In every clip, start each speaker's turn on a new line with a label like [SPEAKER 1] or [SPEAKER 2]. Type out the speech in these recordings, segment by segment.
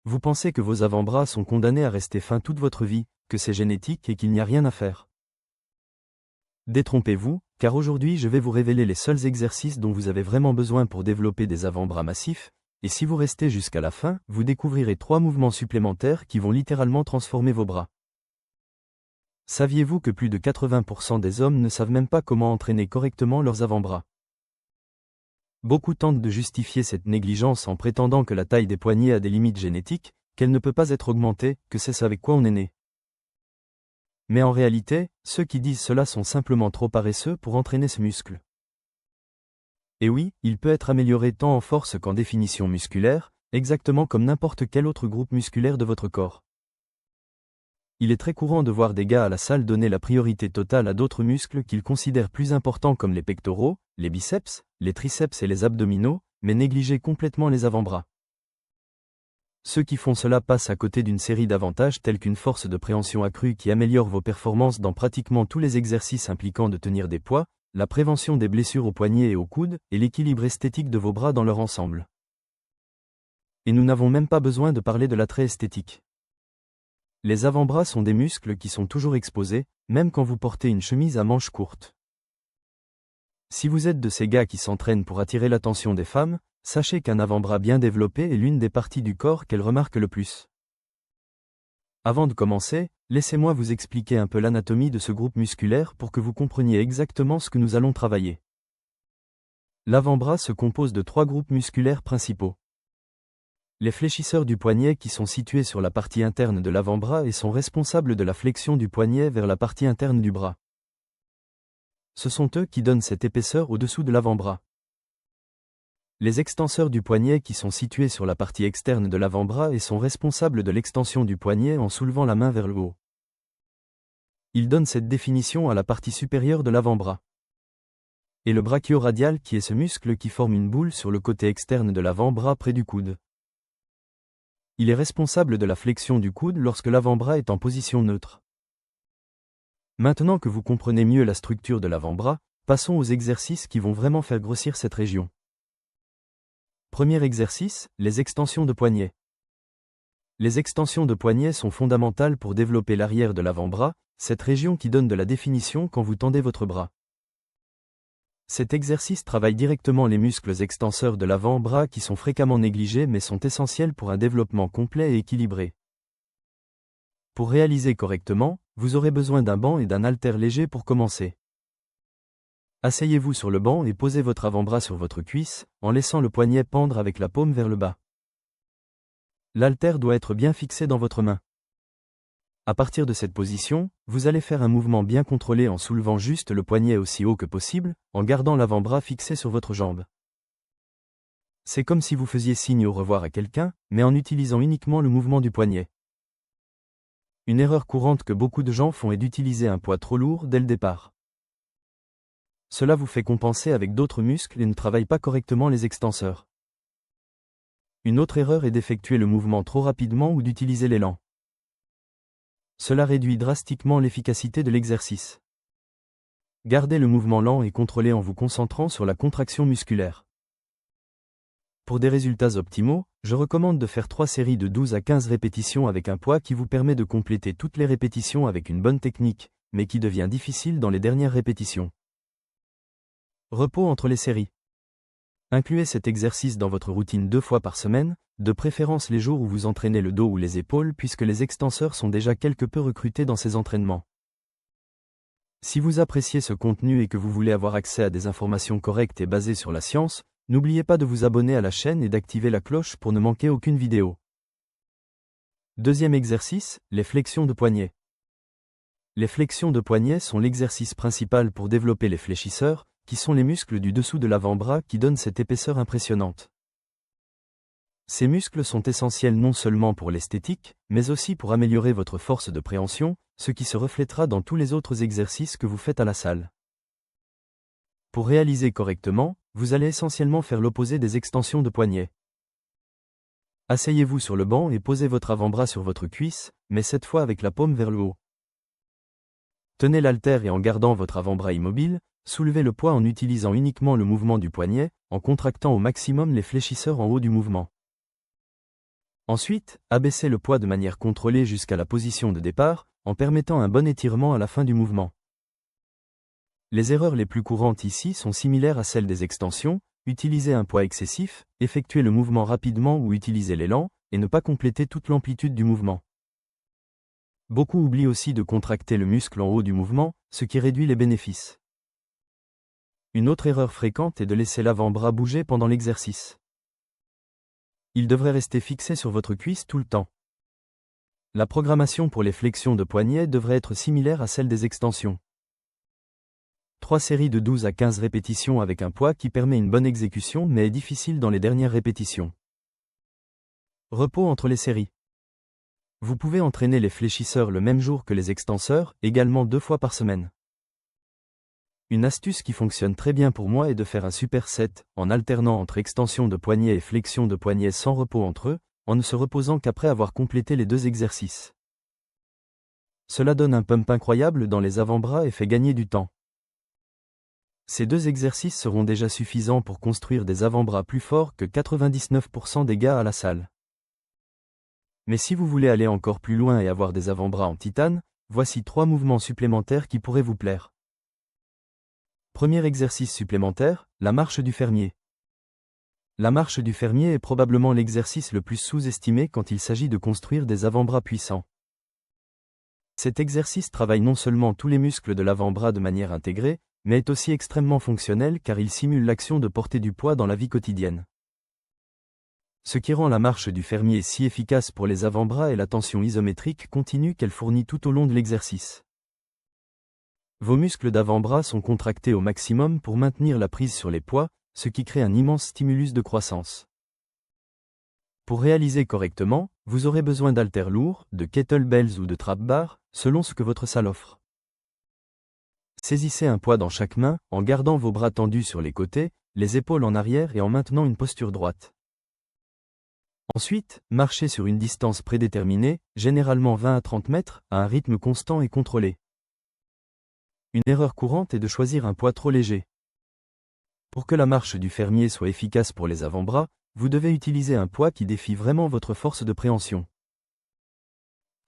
[SPEAKER 1] Vous pensez que vos avant-bras sont condamnés à rester fins toute votre vie, que c'est génétique et qu'il n'y a rien à faire. Détrompez-vous, car aujourd'hui je vais vous révéler les seuls exercices dont vous avez vraiment besoin pour développer des avant-bras massifs, et si vous restez jusqu'à la fin, vous découvrirez 3 mouvements supplémentaires qui vont littéralement transformer vos bras. Saviez-vous que plus de 80% des hommes ne savent même pas comment entraîner correctement leurs avant-bras? Beaucoup tentent de justifier cette négligence en prétendant que la taille des poignets a des limites génétiques, qu'elle ne peut pas être augmentée, que c'est avec quoi on est né. Mais en réalité, ceux qui disent cela sont simplement trop paresseux pour entraîner ce muscle. Et oui, il peut être amélioré tant en force qu'en définition musculaire, exactement comme n'importe quel autre groupe musculaire de votre corps. Il est très courant de voir des gars à la salle donner la priorité totale à d'autres muscles qu'ils considèrent plus importants comme les pectoraux, les biceps, les triceps et les abdominaux, mais négliger complètement les avant-bras. Ceux qui font cela passent à côté d'une série d'avantages tels qu'une force de préhension accrue qui améliore vos performances dans pratiquement tous les exercices impliquant de tenir des poids, la prévention des blessures aux poignets et aux coudes, et l'équilibre esthétique de vos bras dans leur ensemble. Et nous n'avons même pas besoin de parler de l'attrait esthétique. Les avant-bras sont des muscles qui sont toujours exposés, même quand vous portez une chemise à manches courtes. Si vous êtes de ces gars qui s'entraînent pour attirer l'attention des femmes, sachez qu'un avant-bras bien développé est l'une des parties du corps qu'elles remarquent le plus. Avant de commencer, laissez-moi vous expliquer un peu l'anatomie de ce groupe musculaire pour que vous compreniez exactement ce que nous allons travailler. L'avant-bras se compose de 3 groupes musculaires principaux. Les fléchisseurs du poignet qui sont situés sur la partie interne de l'avant-bras et sont responsables de la flexion du poignet vers la partie interne du bras. Ce sont eux qui donnent cette épaisseur au-dessous de l'avant-bras. Les extenseurs du poignet qui sont situés sur la partie externe de l'avant-bras et sont responsables de l'extension du poignet en soulevant la main vers le haut. Ils donnent cette définition à la partie supérieure de l'avant-bras. Et le brachioradial qui est ce muscle qui forme une boule sur le côté externe de l'avant-bras près du coude. Il est responsable de la flexion du coude lorsque l'avant-bras est en position neutre. Maintenant que vous comprenez mieux la structure de l'avant-bras, passons aux exercices qui vont vraiment faire grossir cette région. Premier exercice, les extensions de poignet. Les extensions de poignet sont fondamentales pour développer l'arrière de l'avant-bras, cette région qui donne de la définition quand vous tendez votre bras. Cet exercice travaille directement les muscles extenseurs de l'avant-bras qui sont fréquemment négligés mais sont essentiels pour un développement complet et équilibré. Pour réaliser correctement, vous aurez besoin d'un banc et d'un haltère léger pour commencer. Asseyez-vous sur le banc et posez votre avant-bras sur votre cuisse, en laissant le poignet pendre avec la paume vers le bas. L'haltère doit être bien fixé dans votre main. À partir de cette position, vous allez faire un mouvement bien contrôlé en soulevant juste le poignet aussi haut que possible, en gardant l'avant-bras fixé sur votre jambe. C'est comme si vous faisiez signe au revoir à quelqu'un, mais en utilisant uniquement le mouvement du poignet. Une erreur courante que beaucoup de gens font est d'utiliser un poids trop lourd dès le départ. Cela vous fait compenser avec d'autres muscles et ne travaille pas correctement les extenseurs. Une autre erreur est d'effectuer le mouvement trop rapidement ou d'utiliser l'élan. Cela réduit drastiquement l'efficacité de l'exercice. Gardez le mouvement lent et contrôlé en vous concentrant sur la contraction musculaire. Pour des résultats optimaux, je recommande de faire 3 séries de 12 à 15 répétitions avec un poids qui vous permet de compléter toutes les répétitions avec une bonne technique, mais qui devient difficile dans les dernières répétitions. Repos entre les séries. Incluez cet exercice dans votre routine 2 fois par semaine, de préférence les jours où vous entraînez le dos ou les épaules puisque les extenseurs sont déjà quelque peu recrutés dans ces entraînements. Si vous appréciez ce contenu et que vous voulez avoir accès à des informations correctes et basées sur la science, n'oubliez pas de vous abonner à la chaîne et d'activer la cloche pour ne manquer aucune vidéo. Deuxième exercice, les flexions de poignet. Les flexions de poignet sont l'exercice principal pour développer les fléchisseurs, qui sont les muscles du dessous de l'avant-bras qui donnent cette épaisseur impressionnante. Ces muscles sont essentiels non seulement pour l'esthétique, mais aussi pour améliorer votre force de préhension, ce qui se reflètera dans tous les autres exercices que vous faites à la salle. Pour réaliser correctement, vous allez essentiellement faire l'opposé des extensions de poignet. Asseyez-vous sur le banc et posez votre avant-bras sur votre cuisse, mais cette fois avec la paume vers le haut. Tenez l'haltère et en gardant votre avant-bras immobile, soulevez le poids en utilisant uniquement le mouvement du poignet, en contractant au maximum les fléchisseurs en haut du mouvement. Ensuite, abaissez le poids de manière contrôlée jusqu'à la position de départ, en permettant un bon étirement à la fin du mouvement. Les erreurs les plus courantes ici sont similaires à celles des extensions: utiliser un poids excessif, effectuer le mouvement rapidement ou utiliser l'élan, et ne pas compléter toute l'amplitude du mouvement. Beaucoup oublient aussi de contracter le muscle en haut du mouvement, ce qui réduit les bénéfices. Une autre erreur fréquente est de laisser l'avant-bras bouger pendant l'exercice. Il devrait rester fixé sur votre cuisse tout le temps. La programmation pour les flexions de poignet devrait être similaire à celle des extensions. 3 séries de 12 à 15 répétitions avec un poids qui permet une bonne exécution mais est difficile dans les dernières répétitions. Repos entre les séries. Vous pouvez entraîner les fléchisseurs le même jour que les extenseurs, également 2 fois par semaine. Une astuce qui fonctionne très bien pour moi est de faire un superset, en alternant entre extension de poignet et flexion de poignet sans repos entre eux, en ne se reposant qu'après avoir complété les 2 exercices. Cela donne un pump incroyable dans les avant-bras et fait gagner du temps. Ces 2 exercices seront déjà suffisants pour construire des avant-bras plus forts que 99% des gars à la salle. Mais si vous voulez aller encore plus loin et avoir des avant-bras en titane, voici 3 mouvements supplémentaires qui pourraient vous plaire. Premier exercice supplémentaire, la marche du fermier. La marche du fermier est probablement l'exercice le plus sous-estimé quand il s'agit de construire des avant-bras puissants. Cet exercice travaille non seulement tous les muscles de l'avant-bras de manière intégrée, mais est aussi extrêmement fonctionnel car il simule l'action de porter du poids dans la vie quotidienne. Ce qui rend la marche du fermier si efficace pour les avant-bras est la tension isométrique continue qu'elle fournit tout au long de l'exercice. Vos muscles d'avant-bras sont contractés au maximum pour maintenir la prise sur les poids, ce qui crée un immense stimulus de croissance. Pour réaliser correctement, vous aurez besoin d'haltères lourds, de kettlebells ou de trap bars, selon ce que votre salle offre. Saisissez un poids dans chaque main, en gardant vos bras tendus sur les côtés, les épaules en arrière et en maintenant une posture droite. Ensuite, marchez sur une distance prédéterminée, généralement 20 à 30 mètres, à un rythme constant et contrôlé. Une erreur courante est de choisir un poids trop léger. Pour que la marche du fermier soit efficace pour les avant-bras, vous devez utiliser un poids qui défie vraiment votre force de préhension.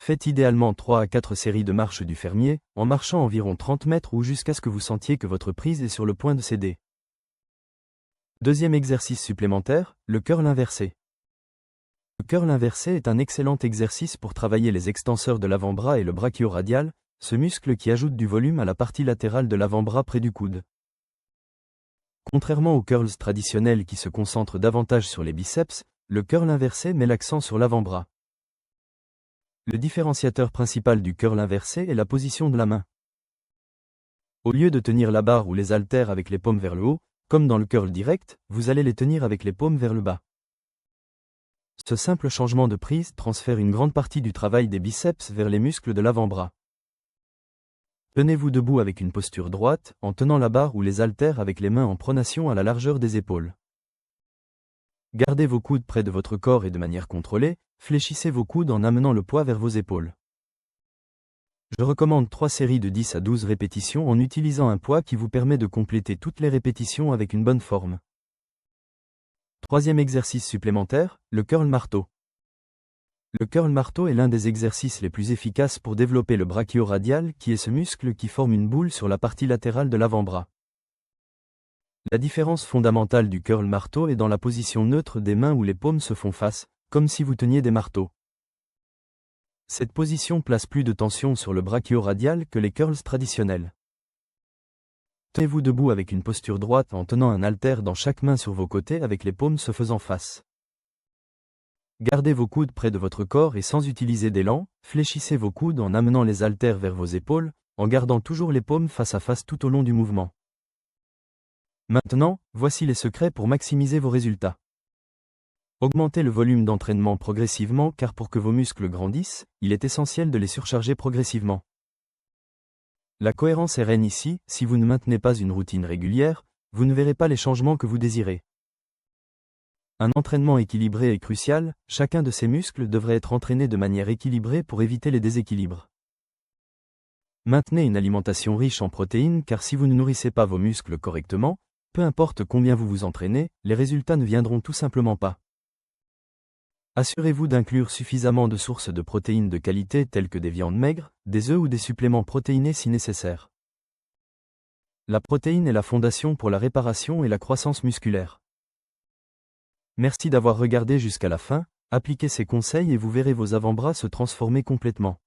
[SPEAKER 1] Faites idéalement 3 à 4 séries de marche du fermier, en marchant environ 30 mètres ou jusqu'à ce que vous sentiez que votre prise est sur le point de céder. Deuxième exercice supplémentaire, le curl inversé. Le curl inversé est un excellent exercice pour travailler les extenseurs de l'avant-bras et le brachioradial, ce muscle qui ajoute du volume à la partie latérale de l'avant-bras près du coude. Contrairement aux curls traditionnels qui se concentrent davantage sur les biceps, le curl inversé met l'accent sur l'avant-bras. Le différenciateur principal du curl inversé est la position de la main. Au lieu de tenir la barre ou les haltères avec les paumes vers le haut, comme dans le curl direct, vous allez les tenir avec les paumes vers le bas. Ce simple changement de prise transfère une grande partie du travail des biceps vers les muscles de l'avant-bras. Tenez-vous debout avec une posture droite, en tenant la barre ou les haltères avec les mains en pronation à la largeur des épaules. Gardez vos coudes près de votre corps et de manière contrôlée, fléchissez vos coudes en amenant le poids vers vos épaules. Je recommande 3 séries de 10 à 12 répétitions en utilisant un poids qui vous permet de compléter toutes les répétitions avec une bonne forme. Troisième exercice supplémentaire, le curl marteau. Le curl marteau est l'un des exercices les plus efficaces pour développer le brachioradial qui est ce muscle qui forme une boule sur la partie latérale de l'avant-bras. La différence fondamentale du curl marteau est dans la position neutre des mains où les paumes se font face, comme si vous teniez des marteaux. Cette position place plus de tension sur le brachioradial que les curls traditionnels. Tenez-vous debout avec une posture droite en tenant un haltère dans chaque main sur vos côtés avec les paumes se faisant face. Gardez vos coudes près de votre corps et sans utiliser d'élan, fléchissez vos coudes en amenant les haltères vers vos épaules, en gardant toujours les paumes face à face tout au long du mouvement. Maintenant, voici les secrets pour maximiser vos résultats. Augmentez le volume d'entraînement progressivement car pour que vos muscles grandissent, il est essentiel de les surcharger progressivement. La cohérence est reine ici, si vous ne maintenez pas une routine régulière, vous ne verrez pas les changements que vous désirez. Un entraînement équilibré est crucial, chacun de ces muscles devrait être entraîné de manière équilibrée pour éviter les déséquilibres. Maintenez une alimentation riche en protéines car si vous ne nourrissez pas vos muscles correctement, peu importe combien vous vous entraînez, les résultats ne viendront tout simplement pas. Assurez-vous d'inclure suffisamment de sources de protéines de qualité telles que des viandes maigres, des œufs ou des suppléments protéinés si nécessaire. La protéine est la fondation pour la réparation et la croissance musculaire. Merci d'avoir regardé jusqu'à la fin, appliquez ces conseils et vous verrez vos avant-bras se transformer complètement.